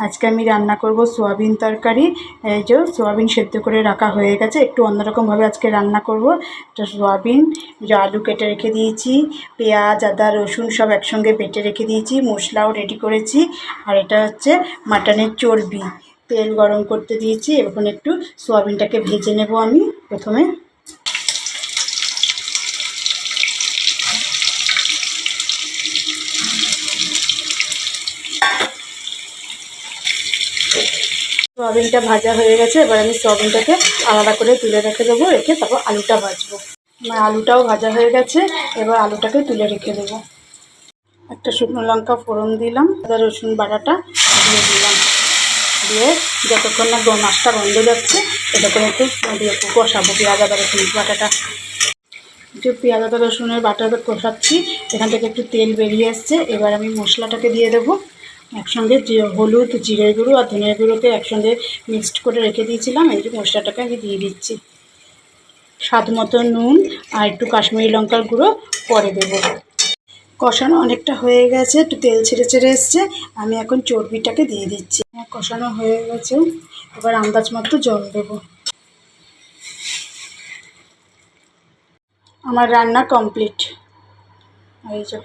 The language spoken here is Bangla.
আজকে আমি রান্না করব সোয়াবিন তরকারি। এই যে সোয়াবিন সেদ্ধ করে রাখা হয়ে গেছে, একটু অন্যরকমভাবে আজকে রান্না করব। এটা সোয়াবিন, যে আলু কেটে রেখে দিয়েছি, পেঁয়াজ আদা রসুন সব একসঙ্গে বেটে রেখে দিয়েছি, মশলাও রেডি করেছি। আর এটা হচ্ছে মাটনের চর্বি। তেল গরম করতে দিয়েছি, এখন একটু সোয়াবিনটাকে ভেজে নেব আমি প্রথমে। সোয়াবিনটা ভাজা হয়ে গেছে, এবার আমি সোয়াবিনটাকে আলাদা করে তুলে রেখে দেবো, রেখে তারপর আলুটা ভাজবো। আমার আলুটাও ভাজা হয়ে গেছে, এবার আলুটাকে তুলে রেখে দেবো। একটা শুকনো লঙ্কা ফোড়ন দিলাম, আদা রসুন বাটাটা দিয়ে দিলাম, দিয়ে যতক্ষণ না মাছটা গন্ধ যাচ্ছে ততক্ষণ একটু দিয়ে কষাবো পেঁয়াজ আদা রসুন বাটাটা। একটু পেঁয়াজ আদা রসুনের বাটাটা কষাচ্ছি, এখান থেকে একটু তেল বেরিয়ে আসছে। এবার আমি মশলাটাকে দিয়ে দেবো একসঙ্গে, যে হলুদ জিরে গুঁড়ো আর ধনিয়া গুঁড়োকে একসঙ্গে মিক্সড করে রেখে দিয়েছিলাম, এই যে মশলাটাকে আমি দিয়ে দিচ্ছি। স্বাদ মতো নুন আর একটু কাশ্মীরি লঙ্কার গুঁড়ো পরে দেবো। কষানো অনেকটা হয়ে গেছে, একটু তেল ছেড়ে ছেড়ে এসছে, আমি এখন চর্বিটাকে দিয়ে দিচ্ছি। কষানো হয়ে গেছে, এবার আন্দাজ মতো জল দেবো। আমার রান্না কমপ্লিট। এই যে